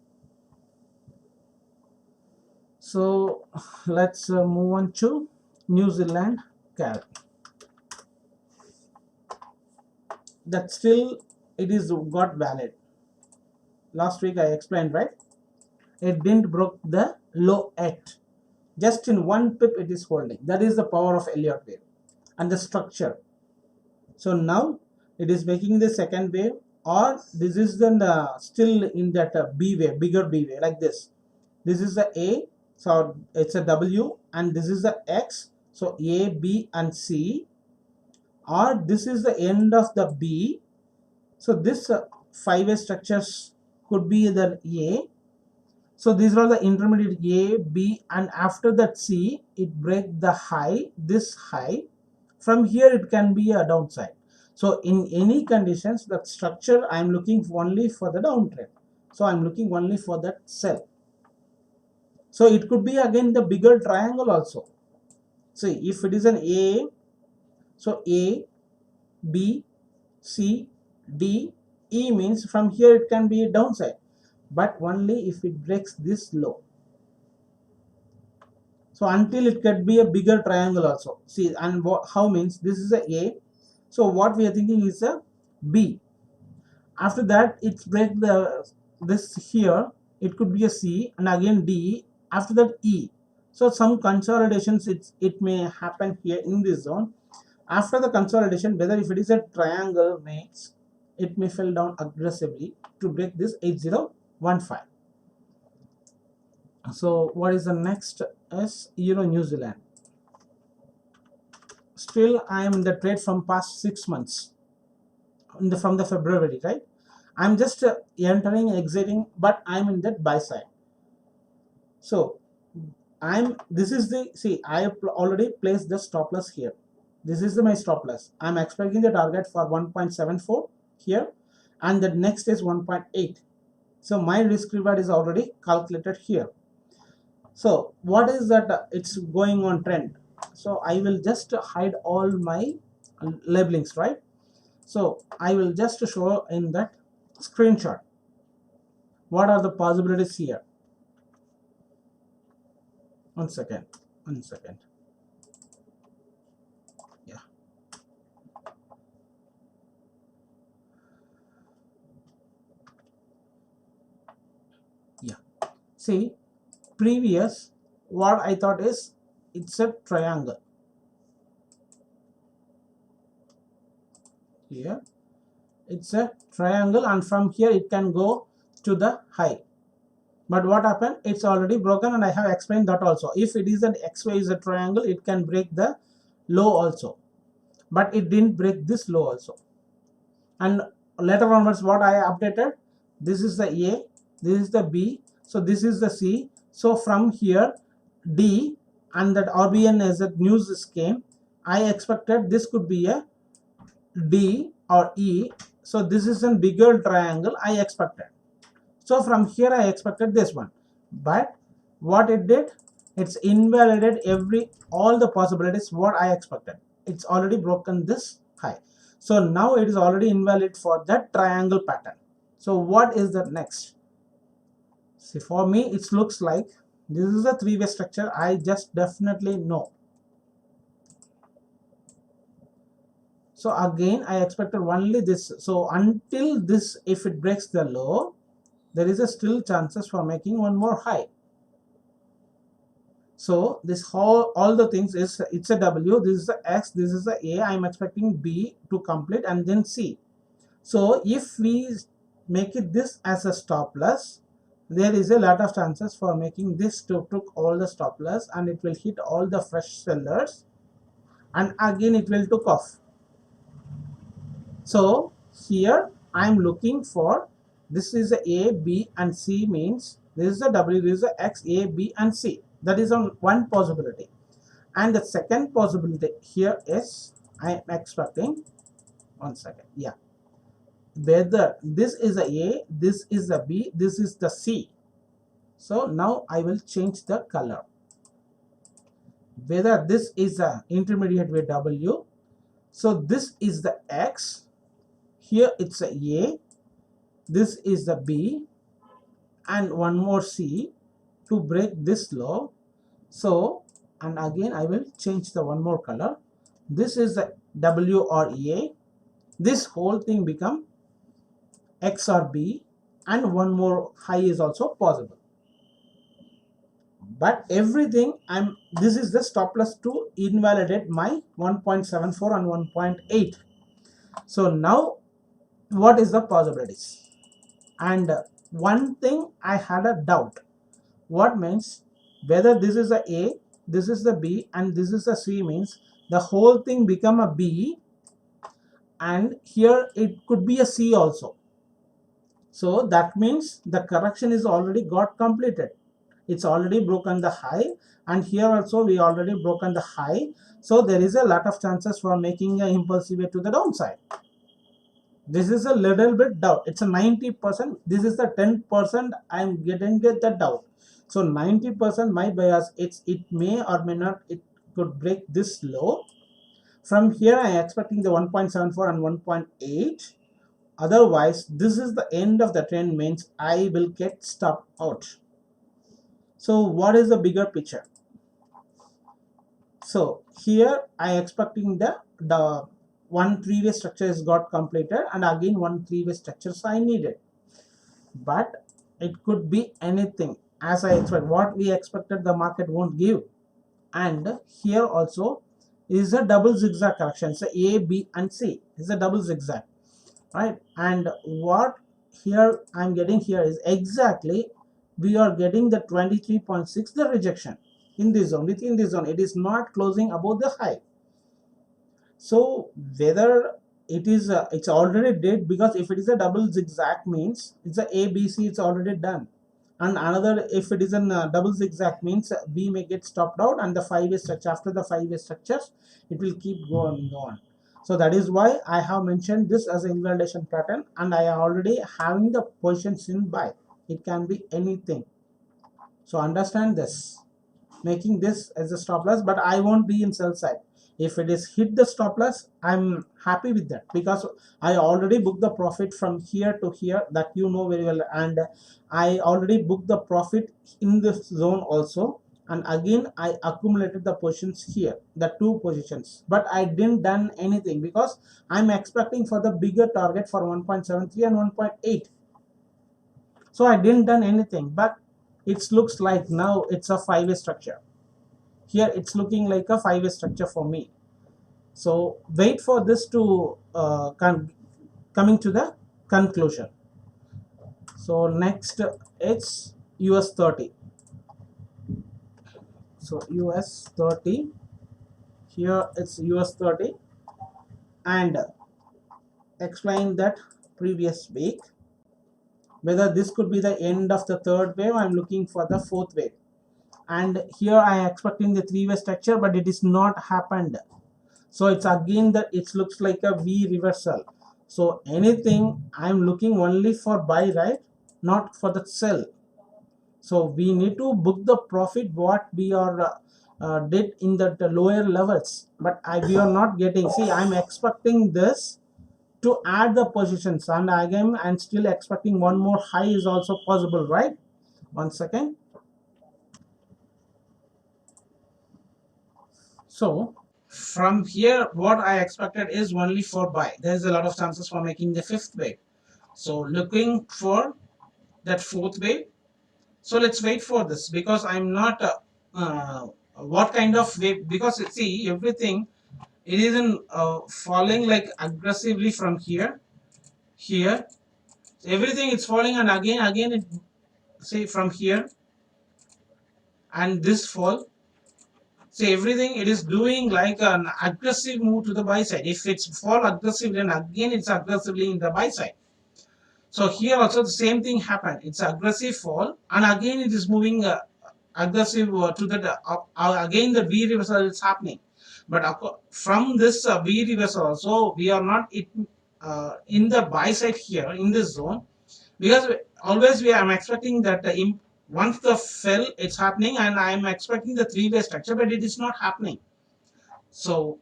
So let's move on to New Zealand CAD. That still it is got valid. Last week I explained, right? It didn't broke the low yet. Just in 1 pip it is holding. That is the power of Elliott wave and the structure. So now it is making the second wave, or this is then still in that B wave, bigger B wave, like this. This is the A, so it's a W, and this is the X. So A, B and C, or this is the end of the B. So this 5-way structures could be the A. So these are the intermediate A, B, and after that C, it break the high, this high. From here it can be a downside. So in any conditions, that structure I am looking only for the downtrend. So I am looking only for that sell. So it could be again the bigger triangle also. See, if it is an A, so A, B, C, D, E means from here it can be a downside, but only if it breaks this low. So until it could be a bigger triangle also. See, and how means this is a A. So what we are thinking is a B. After that it break the this here, it could be a C, and again D, after that E. So some consolidations it may happen here in this zone. After the consolidation, whether if it is a triangle makes, it may fall down aggressively to break this 8015. So what is the next is Euro New Zealand. Still I am in the trade from past 6 months, from the February, right? I'm just entering, exiting, but I'm in that buy side. So this is the, see, I have already placed the stop loss here. This is my stop loss. I'm expecting the target for 1.74 here, and the next is 1.8. So my risk reward is already calculated here. So what is that? It's going on trend. So I will just hide all my labelings, right? So I will just show in that screenshot what are the possibilities here. One second. Yeah, see, previous what I thought is it's a triangle. Here it's a triangle, and from here it can go to the high. But what happened? It's already broken, and I have explained that also. If it is an XY is a triangle, it can break the low also, but it didn't break this low also. And later onwards, what I updated, this is the A, this is the B, so this is the C. So from here D, and that RBN as a news came, I expected this could be a D or E. So this is a bigger triangle I expected. So from here I expected this one, but what it did, it's invalidated all the possibilities what I expected. It's already broken this high. So now it is already invalid for that triangle pattern. So what is the next? See, for me it looks like this is a three-way structure. I just definitely know. So again I expected only this. So until this, if it breaks the low, there is a still chances for making one more high. So this whole all the things is, it's a W, this is the X, this is the A. I'm expecting B to complete, and then C. So if we make it this as a stop loss, there is a lot of chances for making this to took all the stop loss, and it will hit all the fresh sellers, and again it will took off. So here I'm looking for, this is a A, B and C, means this is a W, this is a X, A, B and C. That is on one possibility. And the second possibility here is I am expecting, one second, yeah, whether this is a A, this is a B, this is the C. So now I will change the color. Whether this is a intermediate with W, so this is the X, here it's a A, this is the B, and one more C to break this low. So, and again I will change the one more color. This is the W or A. This whole thing become X or B, and one more high is also possible. But everything, this is the stop loss to invalidate my 1.74 and 1.8. So now what is the possibilities? And one thing I had a doubt. What means whether this is the A, this is the B and this is the C, means the whole thing become a B, and here it could be a C also. So that means the correction is already got completed. It's already broken the high, and here also we already broken the high. So there is a lot of chances for making an impulsive way to the downside. This is a little bit doubt. It's a 90%. This is the 10% I'm getting the doubt. So 90% my bias, it may or may not, it could break this low. From here I am expecting the 1.74 and 1.8. Otherwise this is the end of the trend, means I will get stopped out. So what is the bigger picture? So here I am expecting the one three-way structure is got completed, and again one three-way structure so I needed, but it could be anything. as I expect. What we expected the market won't give. And here also is a double zigzag correction. So A, B and C is a double zigzag, right? And what here I'm getting here is exactly we are getting the 23.6, the rejection in this zone. Within this zone, it is not closing above the high. So whether it is it's already dead, because if it is a double zigzag means it's a ABC, it's already done. And another, if it is a double zigzag means we may get stopped out, and the 5-way structure, after the 5-way structures, it will keep going on. So that is why I have mentioned this as an invalidation pattern, and I am already having the positions in buy. It can be anything. So understand this, making this as a stop loss, but I won't be in sell side. If it is hit the stop loss, I'm happy with that, because I already booked the profit from here to here, that you know very well, and I already booked the profit in this zone also, and again I accumulated the positions here, the 2 positions, but I didn't done anything because I'm expecting for the bigger target for 1.73 and 1.8. So I didn't done anything, but it looks like now it's a 5-way structure. Here it's looking like a 5-way structure for me. So wait for this to coming to the conclusion. So next it's US 30. So US 30, here it's US 30, and explain that previous week whether this could be the end of the 3rd wave. I'm looking for the 4th wave, and here I am expecting the 3-way structure, but it is not happened. So it's again that it looks like a V reversal. So anything I'm looking only for buy, right? Not for the sell. So we need to book the profit what we are did in the lower levels, but we are not getting. See, I'm expecting this to add the positions, and again I'm still expecting one more high is also possible, right? One second. So from here, what I expected is only for buy. There's a lot of chances for making the 5th wave. So looking for that 4th wave. So let's wait for this, because I'm not what kind of wave, because see everything, it isn't falling like aggressively from here, everything it's falling, and again it, say from here, and this fall. See, everything it is doing like an aggressive move to the buy side. If it's fall aggressively, then again it's aggressively in the buy side. So here also the same thing happened. It's aggressive fall, and again it is moving aggressive to the again the V reversal is happening. But from this V reversal also, we are not in the buy side here in this zone, because always I'm expecting that once the fell it's happening, and I'm expecting the 3-way structure, but it is not happening. So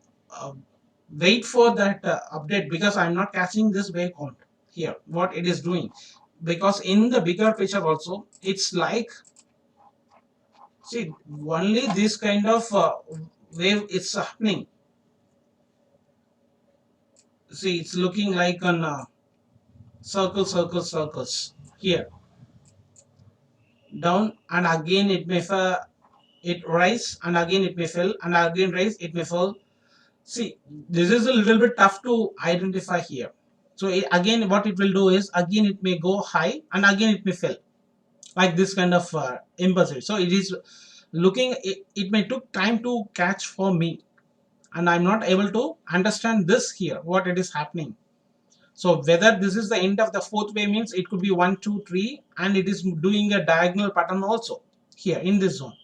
wait for that update, because I'm not catching this wave count here what it is doing, because in the bigger picture also it's like, see, only this kind of wave is happening. See, it's looking like an circles here, down, and again it may it rise, and again it may fall, and again rise, it may fall. See, this is a little bit tough to identify here. So again what it will do is, again it may go high, and again it may fall, like this kind of impulsive. So it is looking, it may took time to catch for me, and I'm not able to understand this here what it is happening. So whether this is the end of the 4th wave means it could be 1 2 3, and it is doing a diagonal pattern also here in this zone.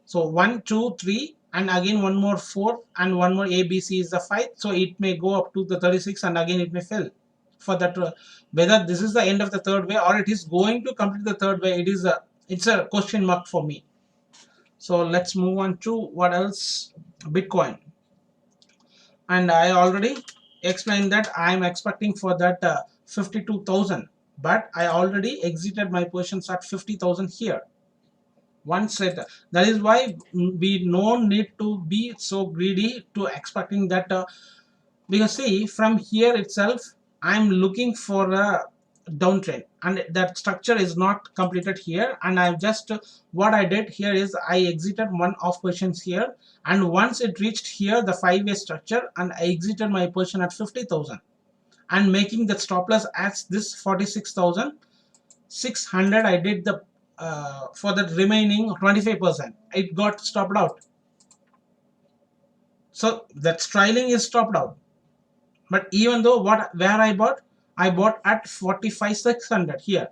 So 1 2 3, and again one more 4, and one more ABC is the 5. So it may go up to the 36, and again it may fail for that. Whether this is the end of the 3rd wave or it is going to complete the 3rd wave, it's a question mark for me. So let's move on to what else. Bitcoin, and I already explained that I'm expecting for that 52,000, but I already exited my positions at 50,000 here. One set, that is why we no need to be so greedy to expecting that because see, from here itself I'm looking for a downtrend, and that structure is not completed here. And I've just what I did here is I exited one of positions here, and once it reached here the 5-way structure, and I exited my position at 50,000 and making the stop loss as this 46,600. I did the for the remaining 25%, it got stopped out. So that trailing is stopped out. But even though where I bought at 45,600 here,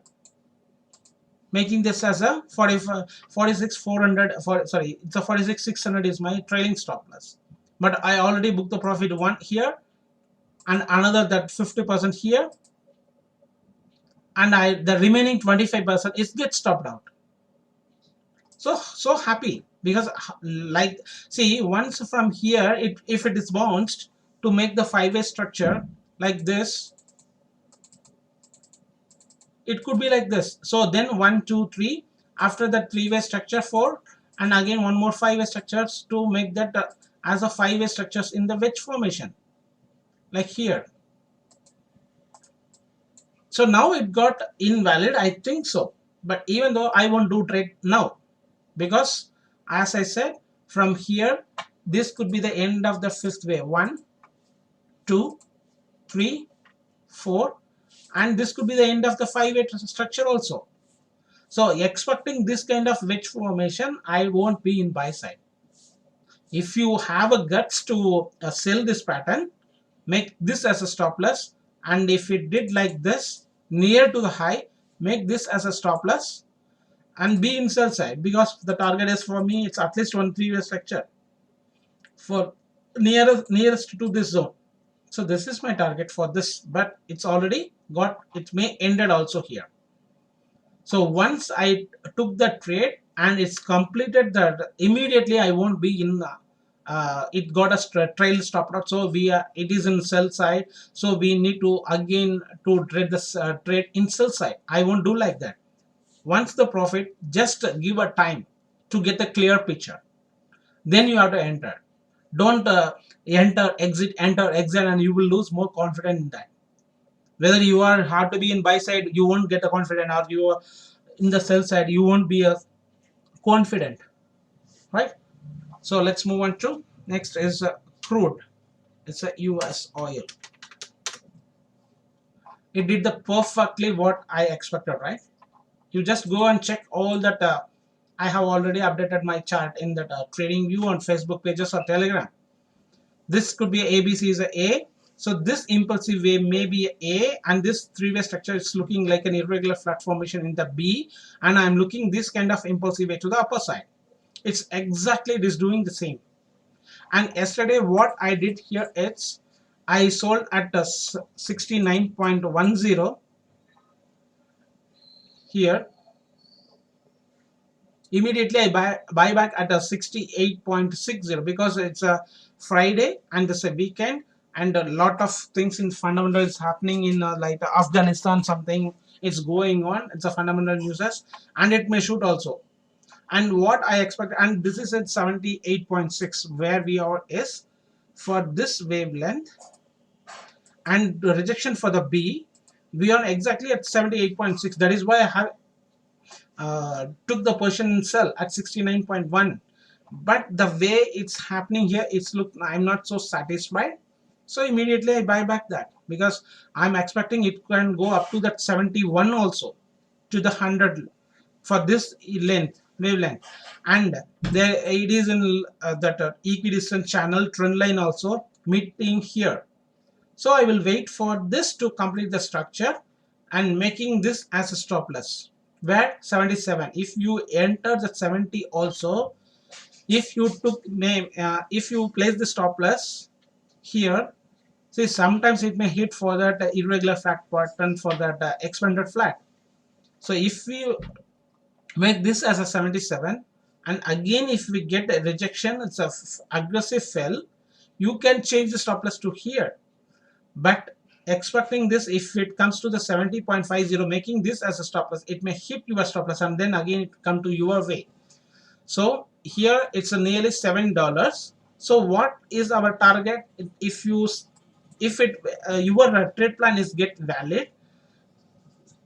making this as a 46,400. Sorry, it's a 46,600 is my trailing stop loss. But I already booked the profit one here, and another that 50% here, and the remaining 25% is get stopped out. So happy, because like see, once from here, if it is bounced to make the 5-way structure like this, it could be like this. So then 1 2 3, after that 3-way structure 4, and again one more 5-way structures to make that as a 5-way structures in the wedge formation like here. So now it got invalid, I think so. But even though I won't do trade now, because as I said, from here this could be the end of the 5th wave. 1 2 3 4, and this could be the end of the 5-way structure also. So expecting this kind of wedge formation, I won't be in buy side. If you have a guts to sell this pattern, make this as a stop loss, and if it did like this near to the high, make this as a stop loss and be in sell side, because the target is for me, it's at least one 3-way structure for nearest to this zone. So this is my target for this, but it's already got, it may ended also here. So once I took the trade and it's completed, that immediately I won't be in it got a trail stop out. So it is in sell side, so we need to again to trade this trade in sell side. I won't do like that. Once the profit, just give a time to get a clear picture, then you have to enter. Don't enter exit, and you will lose more confidence in that. Whether you are hard to be in buy side, you won't get a confident, or you are in the sell side, you won't be confident, right? So let's move on to next is crude. It's a US oil. It did the perfectly what I expected, right? You just go and check all that. I have already updated my chart in that trading view on Facebook pages or Telegram. This could be ABC is a. So this impulsive wave may be A, and this 3-way structure is looking like an irregular flat formation in the B, and I'm looking this kind of impulsive wave to the upper side. It's exactly it is doing the same. And yesterday what I did here is I sold at 69.10 here. Immediately I buy back at a 68.60 because it's a Friday and it's a weekend, and a lot of things in fundamentals happening in like Afghanistan, something is going on. It's a fundamental news, and it may shoot also. And what I expect, and this is at 78.6 where we are is for this wavelength, and the rejection for the B, we are exactly at 78.6. That is why I have took the position in sell at 69.1. But the way it's happening here, it's look, I'm not so satisfied. So immediately I buy back that, because I'm expecting it can go up to that 71 also, to the 100 for this wavelength, and there it is in that equidistant channel trend line also meeting here. So I will wait for this to complete the structure and making this as a stop loss where 77. If you enter the 70 also, if you took if you place the stop loss here, see sometimes it may hit for that irregular flat pattern for that expanded flat. So if we make this as a 77, and again if we get a rejection, it's a aggressive fell, you can change the stop loss to here. But expecting this, if it comes to the 70.50, making this as a stop loss, it may hit your stop loss and then again it come to your way. So here it's a nearly $7. So what is our target? If your trade plan is get valid,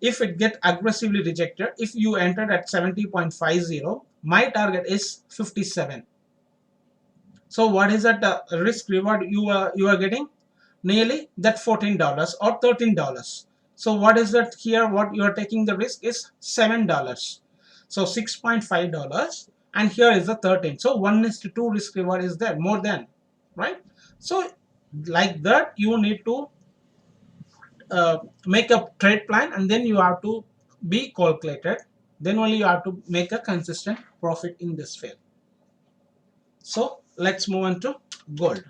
if it get aggressively rejected, if you entered at 70.50, my target is 57. So what is that risk reward you are getting? Nearly that $14 or $13. So what is that here? What you are taking the risk is $7. So $6.5, and here is the 13. So 1:2 risk reward is there, more than, right? So like that you need to make a trade plan, and then you have to be calculated. Then only you have to make a consistent profit in this field. So let's move on to gold.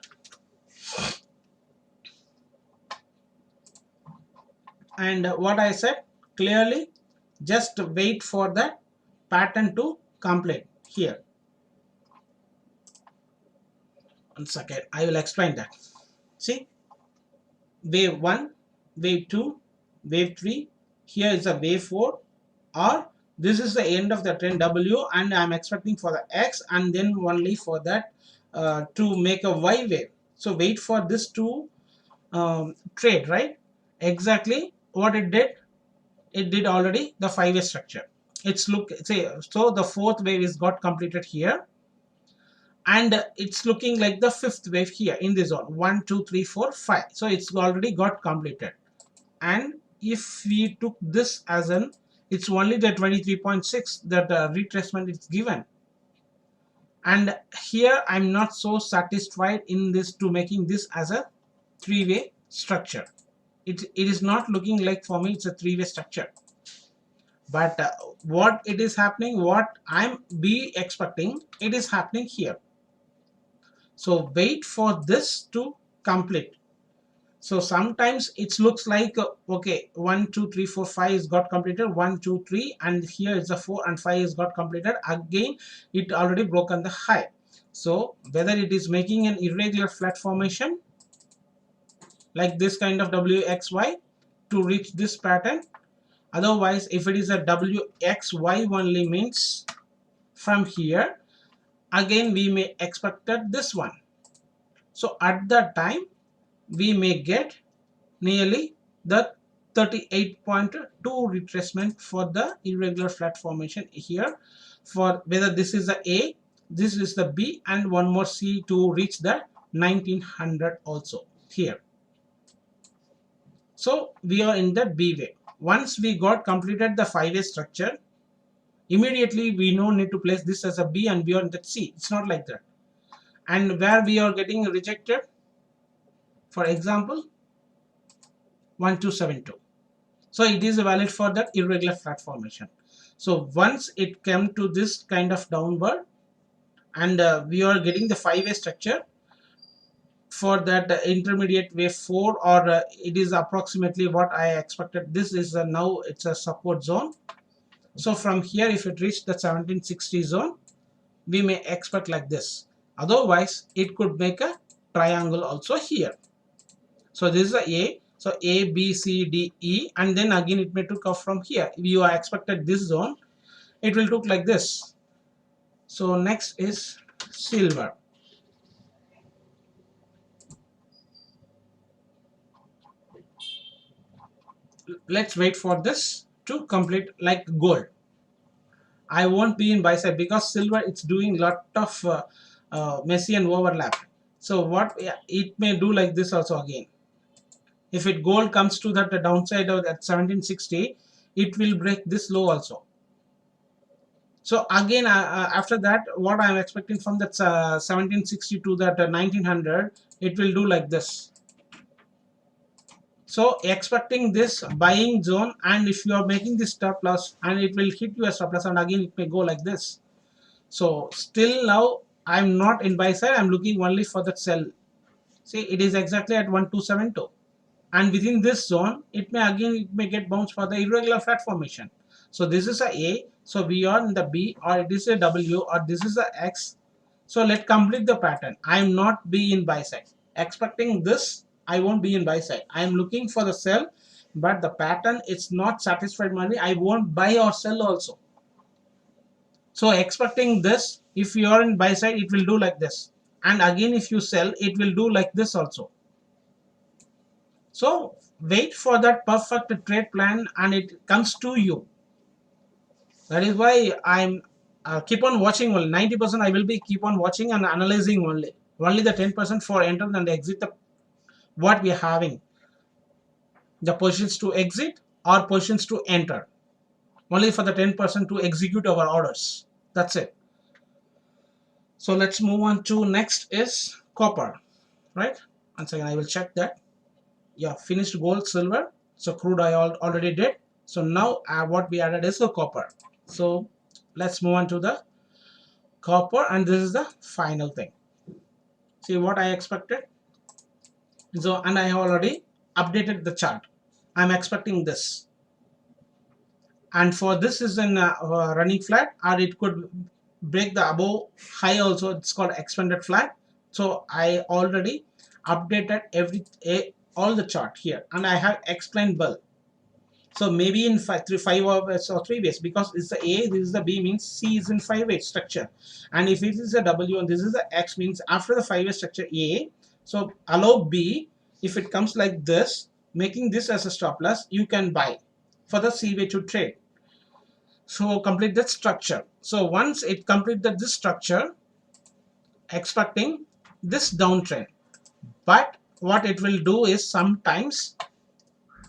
And what I said clearly, just wait for the pattern to complete here. One second, I will explain that. See, wave 1, wave 2, wave 3, here is a wave 4, or this is the end of the trend W, and I am expecting for the X, and then only for that to make a Y wave. So wait for this to trade, right? Exactly what it did already the 5-way structure. It's so the 4th wave is got completed here, and it's looking like the 5th wave here in this zone 1 2 3 4 5. So it's already got completed, and if we took this as an, it's only the 23.6 that retracement is given. And here I'm not so satisfied in this to making this as a 3-way structure. It is not looking like for me it's a 3-way structure. But what it is happening, what I'm be expecting, it is happening here. So wait for this to complete. So sometimes it looks like okay, 1 2 3 4 5 is got completed, 1 2 3, and here is the 4 and 5 is got completed. Again it already broken the high. So whether it is making an irregular flat formation like this kind of WXY to reach this pattern. Otherwise, if it is a WXY only, means from here again we may expected this one. So at that time we may get nearly the 38.2 retracement for the irregular flat formation here, for whether this is the A, this is the B, and one more C to reach the 1900 also here. So we are in the B wave. Once we got completed the 5-way structure, immediately we no need to place this as a B and we are in the C. It's not like that. And where we are getting rejected, for example 1272. So it is valid for that irregular flat formation. So once it came to this kind of downward, and we are getting the 5-way structure for that intermediate wave 4, or it is approximately what I expected. This is now it's a support zone. So from here, if it reached the 1760 zone, we may expect like this. Otherwise it could make a triangle also here. So this is a so A, B, C, D, E, and then again it may took off from here. If you are expected this zone, it will look like this. So next is silver. Let's wait for this to complete like gold. I won't be in buy side because silver it's doing lot of messy and overlap. So what it may do like this also again. If it gold comes to that downside of that 1760, it will break this low also. So again after that, what I am expecting from that 1760 to that 1900, it will do like this. So expecting this buying zone, and if you are making this stop loss, and it will hit you a stop loss, and again it may go like this. So still now I'm not in buy side, I'm looking only for that sell. See, it is exactly at 1272, and within this zone it may get bounced for the irregular flat formation. So this is a, so we are in the B, or it is a W, or this is a X. So let's complete the pattern. I am not be in buy side. Expecting this, I won't be in buy side. I am looking for the sell, but the pattern it's not satisfied money. I won't buy or sell also. So expecting this, if you are in buy side, it will do like this, and again if you sell, it will do like this also. So wait for that perfect trade plan and it comes to you. That is why I'm keep on watching. Only 90% I will be keep on watching and analyzing only the 10% for enter and exit the what we are having, the positions to exit or positions to enter, only for the 10% to execute our orders. That's it. So let's move on to next is copper, right? Once again I will check that. Yeah, finished gold, silver. So crude I already did. So now what we added is the copper. So let's move on to the copper, and this is the final thing. See what I expected. So and I have already updated the chart. I'm expecting this, and for this is an running flat, or it could break the above high also. It's called expanded flat. So I already updated all the chart here, and I have explained well. So maybe in 5 ways or 3 ways, because it's the A, this is the B, means C is in 5-way structure, and if it is a W and this is the X, means after the 5-way structure A, so allow B, if it comes like this, making this as a stop loss, you can buy for the C way to trade. So complete that structure. So once it completed this structure, expecting this downtrend, but what it will do is sometimes,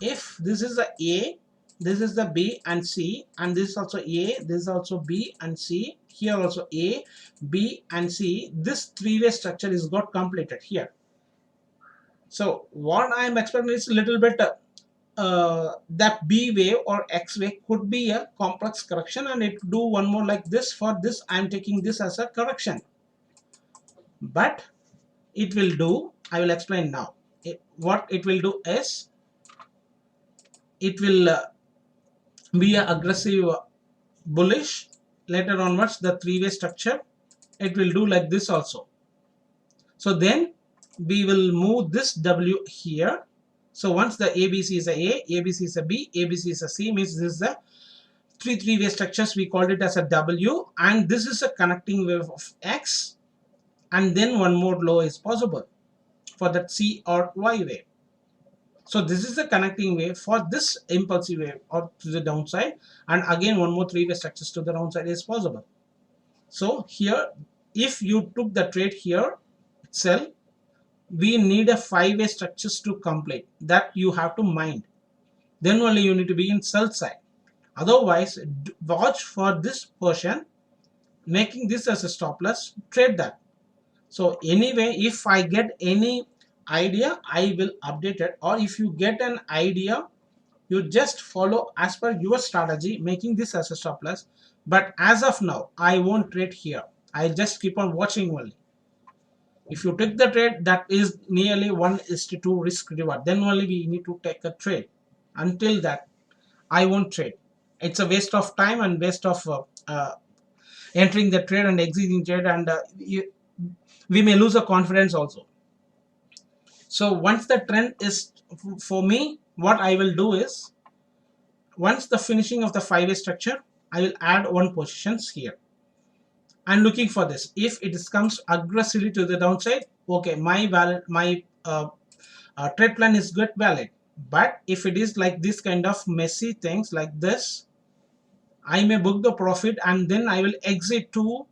if this is the A, this is the B and C, and this is also A, this is also B and C, here also A, B and C, this 3-way structure is got completed here. So what I am expecting is a little bit that B wave or X wave could be a complex correction, and it do one more like this. For this I am taking this as a correction, but it will do, I will explain now. What it will do is, it will be an aggressive bullish later onwards, the 3-way structure. It will do like this also. So then we will move this W here. So once the ABC is a A, ABC is a B, ABC is a C, means this is a 3-way structures. We called it as a W, and this is a connecting wave of X, and then one more low is possible for that C or Y wave. So this is the connecting wave for this impulsive wave or to the downside, and again one more 3-way structures to the downside is possible. So here, if you took the trade here itself, we need a 5-way structures to complete. That you have to mind. Then only you need to be in sell side. Otherwise, watch for this portion, making this as a stop loss, trade that. So anyway, if I get any idea, I will update it, or if you get an idea, you just follow as per your strategy, making this as a stop loss. But as of now, I won't trade here. I just keep on watching only. If you take the trade, that is nearly 1:2 risk reward, then only we need to take a trade. Until that, I won't trade. It's a waste of time and waste of entering the trade and exiting trade, and we may lose a confidence also. So once the trend is, for me, what I will do is, once the finishing of the 5-way structure, I will add one positions here. I'm looking for this. If it comes aggressively to the downside, okay, my trade plan is good, valid. But if it is like this kind of messy things like this, I may book the profit and then I will exit to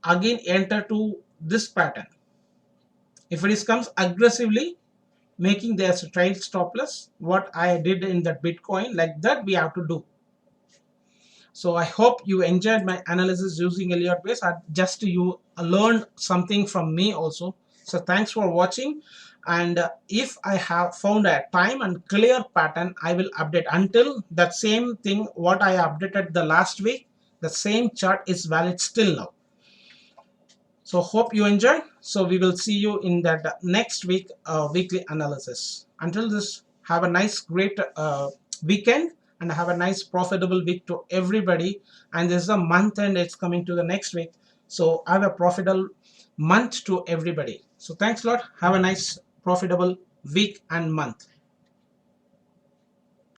again enter to this pattern. If it comes aggressively, making their trade stop loss, what I did in that Bitcoin, like that we have to do. So I hope you enjoyed my analysis using Elliott Wave. Just you learned something from me also. So thanks for watching. And if I have found a time and clear pattern, I will update. Until that same thing what I updated the last week, the same chart is valid still now. So hope you enjoy. So we will see you in that next week weekly analysis. Until this, have a nice great weekend, and have a nice profitable week to everybody. And this is a month and it's coming to the next week, so have a profitable month to everybody. So thanks a lot. Have a nice profitable week and month.